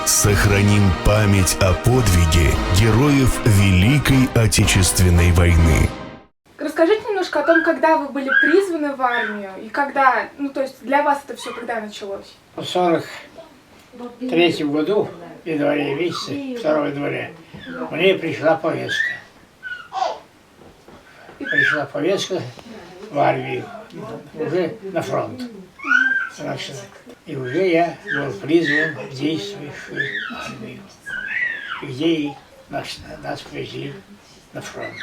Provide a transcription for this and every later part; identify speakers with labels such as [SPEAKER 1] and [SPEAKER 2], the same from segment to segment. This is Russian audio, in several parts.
[SPEAKER 1] Сохраним память о подвиге героев Великой Отечественной войны.
[SPEAKER 2] Расскажите немножко о том, когда вы были призваны в армию и когда, то есть для вас это все когда началось?
[SPEAKER 3] В 1943 году, в январе месяце, 2 января, мне пришла повестка. Пришла повестка в армию, уже на фронт. Значит, и уже я был призван в действующую армию, где нас привезли на фронт.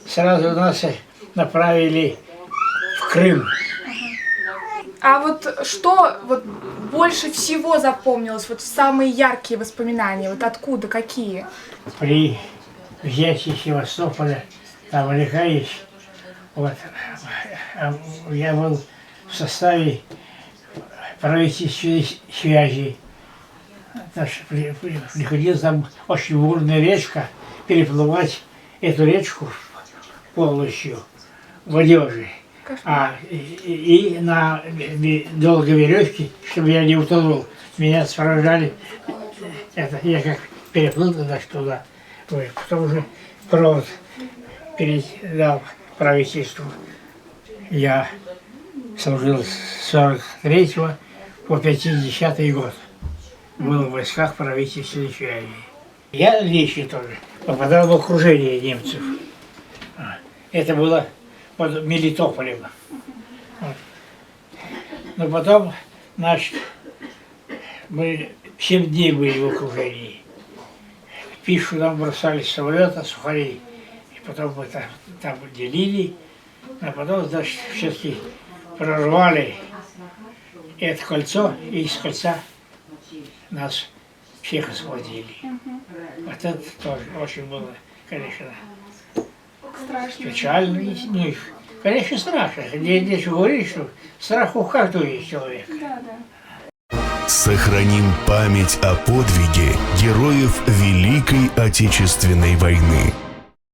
[SPEAKER 3] Сразу нас направили в Крым.
[SPEAKER 2] А вот что больше всего запомнилось, самые яркие воспоминания, откуда, какие?
[SPEAKER 3] При взятии Севастополя, там увлекаясь, я был в составе правительственной связи. Приходилось там очень бурная речка, переплывать эту речку полностью в одежде. И на долгой веревке, чтобы я не утонул, меня сопровождали. Я как переплыл туда, потом уже провод передал правительству. Я служил с 43 по 50 год. Был в войсках правительственной связи. Я лично тоже попадал в окружение немцев. Это было под Мелитополем. Но потом, мы 7 дней были в окружении. Пищу нам бросали с самолета, сухари. И потом мы там делили. А потом, все-таки прорвали это кольцо, и из кольца нас всех освободили. Вот это тоже очень было, конечно,
[SPEAKER 2] Страшно.
[SPEAKER 3] печально. Конечно, страшно. Здесь говорить, что страх у каждого есть человека.
[SPEAKER 2] Да.
[SPEAKER 1] Сохраним память о подвиге героев Великой Отечественной войны.